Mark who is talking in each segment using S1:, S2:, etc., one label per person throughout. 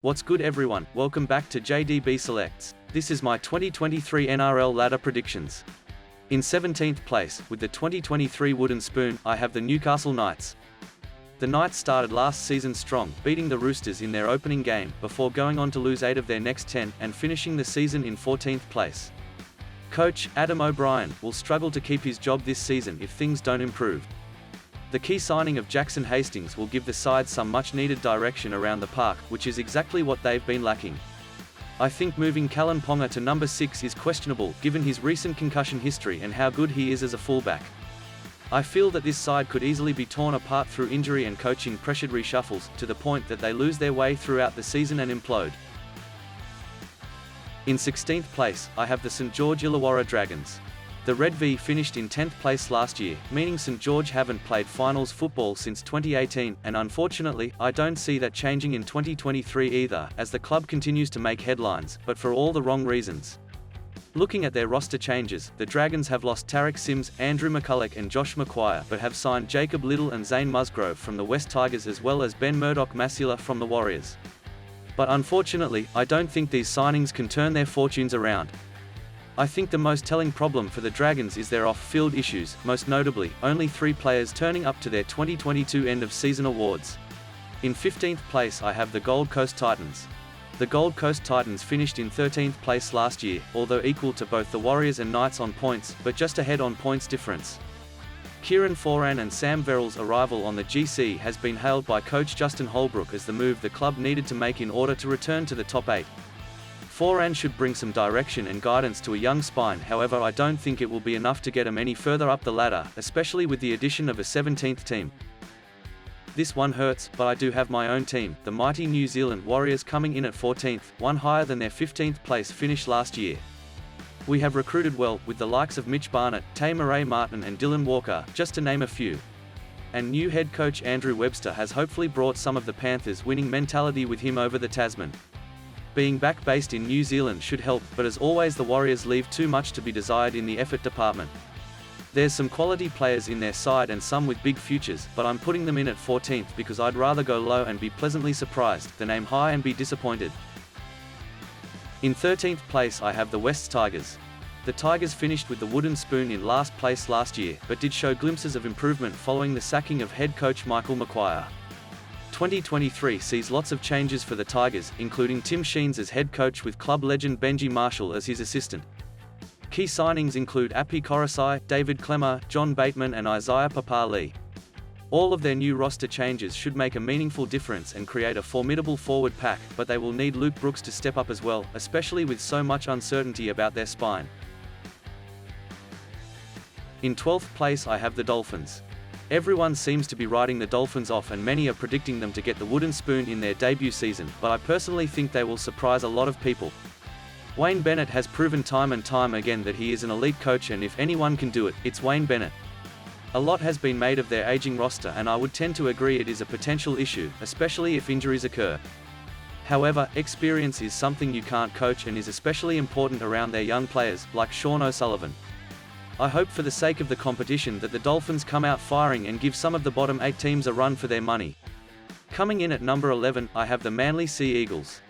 S1: What's good everyone, welcome back to JDB Selects. This is my 2023 NRL Ladder Predictions. In 17th place, with the 2023 wooden spoon, I have the Newcastle Knights. The Knights started last season strong, beating the Roosters in their opening game, before going on to lose 8 of their next 10, and finishing the season in 14th place. Coach, Adam O'Brien, will struggle to keep his job this season if things don't improve. The key signing of Jackson Hastings will give the side some much-needed direction around the park, which is exactly what they've been lacking. I think moving Callan Ponga to number 6 is questionable, given his recent concussion history and how good he is as a fullback. I feel that this side could easily be torn apart through injury and coaching-pressured reshuffles, to the point that they lose their way throughout the season and implode. In 16th place, I have the St George Illawarra Dragons. The Red V finished in 10th place last year, meaning St George haven't played finals football since 2018, and unfortunately, I don't see that changing in 2023 either, as the club continues to make headlines, but for all the wrong reasons. Looking at their roster changes, the Dragons have lost Tarek Sims, Andrew McCulloch and Josh McGuire, but have signed Jacob Little and Zane Musgrove from the West Tigers as well as Ben Murdoch-Masula from the Warriors. But unfortunately, I don't think these signings can turn their fortunes around. I think the most telling problem for the Dragons is their off-field issues, most notably, only 3 players turning up to their 2022 end-of-season awards. In 15th place I have the Gold Coast Titans. The Gold Coast Titans finished in 13th place last year, although equal to both the Warriors and Knights on points, but just ahead on points difference. Kieran Foran and Sam Verrill's arrival on the GC has been hailed by coach Justin Holbrook as the move the club needed to make in order to return to the top 8. Foran should bring some direction and guidance to a young spine, however I don't think it will be enough to get him any further up the ladder, especially with the addition of a 17th team. This one hurts, but I do have my own team, the mighty New Zealand Warriors, coming in at 14th, one higher than their 15th place finish last year. We have recruited well, with the likes of Mitch Barnett, Tay Murray-Martin and Dylan Walker, just to name a few. And new head coach Andrew Webster has hopefully brought some of the Panthers' winning mentality with him over the Tasman. Being back based in New Zealand should help, but as always the Warriors leave too much to be desired in the effort department. There's some quality players in their side and some with big futures, but I'm putting them in at 14th because I'd rather go low and be pleasantly surprised, than aim high and be disappointed. In 13th place I have the West Tigers. The Tigers finished with the wooden spoon in last place last year, but did show glimpses of improvement following the sacking of head coach Michael Maguire. 2023 sees lots of changes for the Tigers, including Tim Sheens as head coach with club legend Benji Marshall as his assistant. Key signings include Api Korosai, David Clemmer, John Bateman and Isaiah Papali. All of their new roster changes should make a meaningful difference and create a formidable forward pack, but they will need Luke Brooks to step up as well, especially with so much uncertainty about their spine. In 12th place I have the Dolphins. Everyone seems to be writing the Dolphins off and many are predicting them to get the wooden spoon in their debut season, but I personally think they will surprise a lot of people. Wayne Bennett has proven time and time again that he is an elite coach, and if anyone can do it, it's Wayne Bennett. A lot has been made of their aging roster and I would tend to agree it is a potential issue, especially if injuries occur. However, experience is something you can't coach and is especially important around their young players, like Sean O'Sullivan. I hope for the sake of the competition that the Dolphins come out firing and give some of the bottom 8 teams a run for their money. Coming in at number 11, I have the Manly Sea Eagles.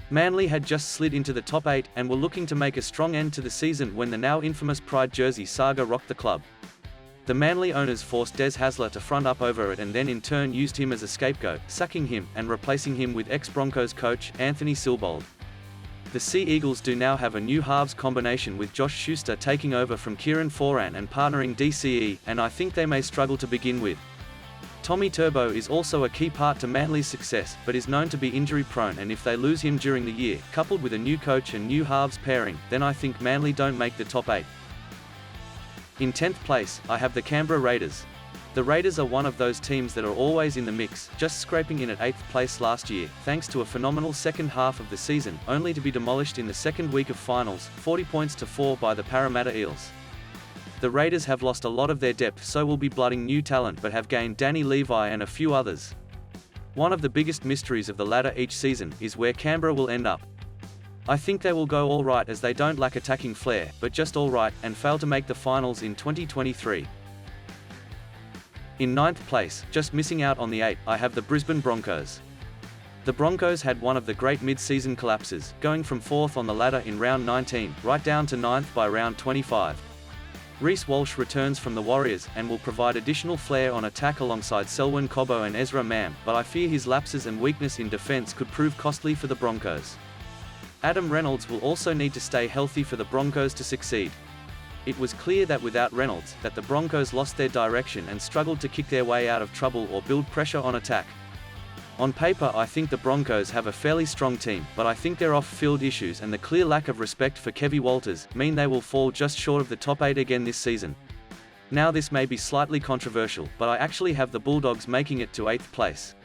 S1: Manly had just slid into the top 8, and were looking to make a strong end to the season when the now infamous Pride jersey saga rocked the club. The Manly owners forced Des Hasler to front up over it and then in turn used him as a scapegoat, sacking him, and replacing him with ex-Broncos coach, Anthony Silbold. The Sea Eagles do now have a new halves combination with Josh Schuster taking over from Kieran Foran and partnering DCE, and I think they may struggle to begin with. Tommy Turbo is also a key part to Manly's success, but is known to be injury prone, and if they lose him during the year, coupled with a new coach and new halves pairing, then I think Manly don't make the top 8. In 10th place, I have the Canberra Raiders. The Raiders are one of those teams that are always in the mix, just scraping in at 8th place last year, thanks to a phenomenal second half of the season, only to be demolished in the second week of finals, 40 points to 4 by the Parramatta Eels. The Raiders have lost a lot of their depth, so will be blooding new talent, but have gained Danny Levi and a few others. One of the biggest mysteries of the ladder each season is where Canberra will end up. I think they will go alright as they don't lack attacking flair, but just alright, and fail to make the finals in 2023. In 9th place, just missing out on the 8, I have the Brisbane Broncos. The Broncos had one of the great mid-season collapses, going from 4th on the ladder in round 19, right down to 9th by round 25. Reece Walsh returns from the Warriors, and will provide additional flair on attack alongside Selwyn Cobbo and Ezra Mam, but I fear his lapses and weakness in defence could prove costly for the Broncos. Adam Reynolds will also need to stay healthy for the Broncos to succeed. It was clear that without Reynolds, that the Broncos lost their direction and struggled to kick their way out of trouble or build pressure on attack. On paper, I think the Broncos have a fairly strong team, but I think their off-field issues and the clear lack of respect for Kevy Walters mean they will fall just short of the top 8 again this season. Now this may be slightly controversial, but I actually have the Bulldogs making it to 8th place.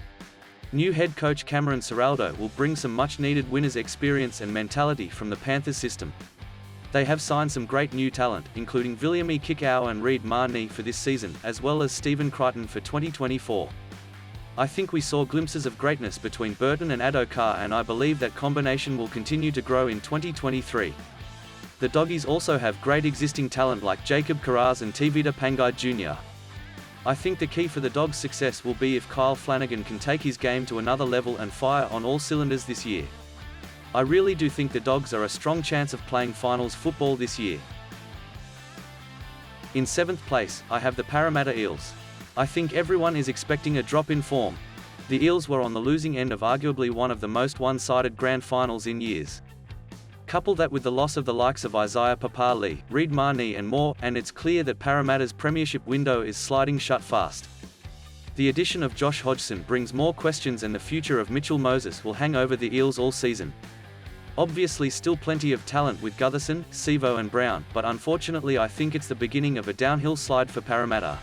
S1: New head coach Cameron Ciraldo will bring some much-needed winners' experience and mentality from the Panthers system. They have signed some great new talent, including Viliami Kikau and Reid Marnie for this season, as well as Stephen Crichton for 2024. I think we saw glimpses of greatness between Burton and Addo-Carr, and I believe that combination will continue to grow in 2023. The Doggies also have great existing talent like Jacob Carraz and Tevita Pangai Jr. I think the key for the Dogs' success will be if Kyle Flanagan can take his game to another level and fire on all cylinders this year. I really do think the Dogs are a strong chance of playing finals football this year. In 7th place, I have the Parramatta Eels. I think everyone is expecting a drop in form. The Eels were on the losing end of arguably one of the most one-sided grand finals in years. Couple that with the loss of the likes of Isaiah Papali, Reid Marnie and more, and it's clear that Parramatta's premiership window is sliding shut fast. The addition of Josh Hodgson brings more questions, and the future of Mitchell Moses will hang over the Eels all season. Obviously still plenty of talent with Gutherson, Sevo and Brown, but unfortunately I think it's the beginning of a downhill slide for Parramatta.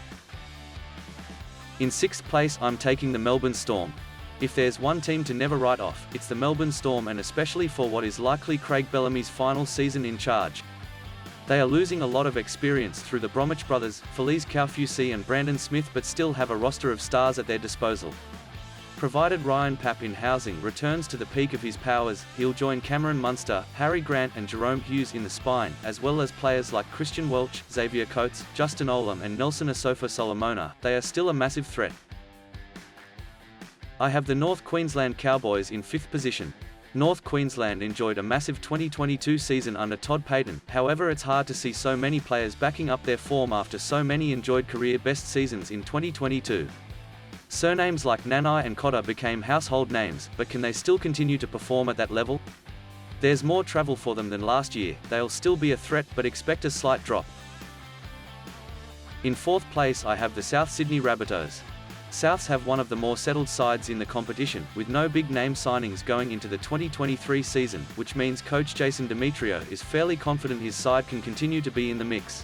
S1: In 6th place, I'm taking the Melbourne Storm. If there's one team to never write off, it's the Melbourne Storm, and especially for what is likely Craig Bellamy's final season in charge. They are losing a lot of experience through the Bromwich brothers, Felice Kaufusi and Brandon Smith, but still have a roster of stars at their disposal. Provided Ryan Papp in housing returns to the peak of his powers, he'll join Cameron Munster, Harry Grant and Jerome Hughes in the spine, as well as players like Christian Welch, Xavier Coates, Justin Olam and Nelson Asofa Solomona. They are still a massive threat. I have the North Queensland Cowboys in 5th position. North Queensland enjoyed a massive 2022 season under Todd Payten, however it's hard to see so many players backing up their form after so many enjoyed career-best seasons in 2022. Surnames like Nanai and Cotter became household names, but can they still continue to perform at that level? There's more travel for them than last year. They'll still be a threat, but expect a slight drop. In 4th place, I have the South Sydney Rabbitohs. Souths have one of the more settled sides in the competition, with no big name signings going into the 2023 season, which means coach Jason Demetrio is fairly confident his side can continue to be in the mix.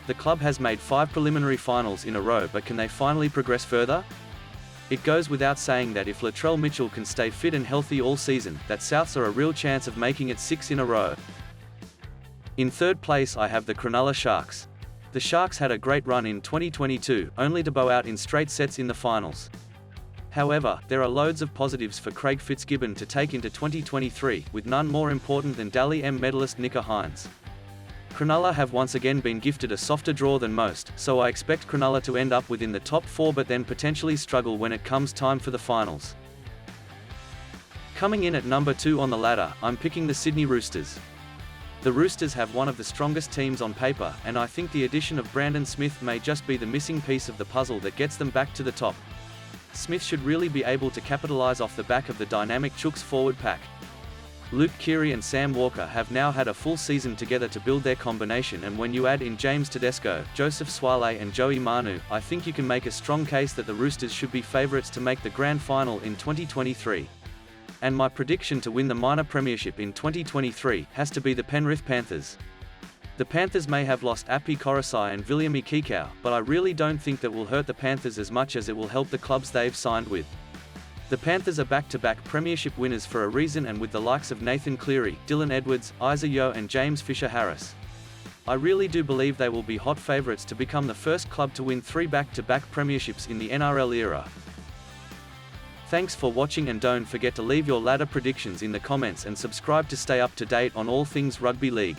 S1: The club has made 5 preliminary finals in a row, but can they finally progress further? It goes without saying that if Latrell Mitchell can stay fit and healthy all season, that Souths are a real chance of making it 6 in a row. In 3rd place, I have the Cronulla Sharks. The Sharks had a great run in 2022, only to bow out in straight sets in the finals. However, there are loads of positives for Craig Fitzgibbon to take into 2023, with none more important than Dally M medalist Nicker Hines. Cronulla have once again been gifted a softer draw than most, so I expect Cronulla to end up within the top 4 but then potentially struggle when it comes time for the finals. Coming in at number 2 on the ladder, I'm picking the Sydney Roosters. The Roosters have one of the strongest teams on paper, and I think the addition of Brandon Smith may just be the missing piece of the puzzle that gets them back to the top. Smith should really be able to capitalise off the back of the dynamic Chooks forward pack. Luke Keary and Sam Walker have now had a full season together to build their combination, and when you add in James Tedesco, Joseph Swale and Joey Manu, I think you can make a strong case that the Roosters should be favourites to make the grand final in 2023. And my prediction to win the minor premiership in 2023 has to be the Penrith Panthers. The Panthers may have lost Api Korosai and Viliami Kikau, but I really don't think that will hurt the Panthers as much as it will help the clubs they've signed with. The Panthers are back-to-back premiership winners for a reason, and with the likes of Nathan Cleary, Dylan Edwards, Isa Yeo and James Fisher-Harris. I really do believe they will be hot favourites to become the first club to win 3 back-to-back premierships in the NRL era. Thanks for watching, and don't forget to leave your ladder predictions in the comments and subscribe to stay up to date on all things rugby league.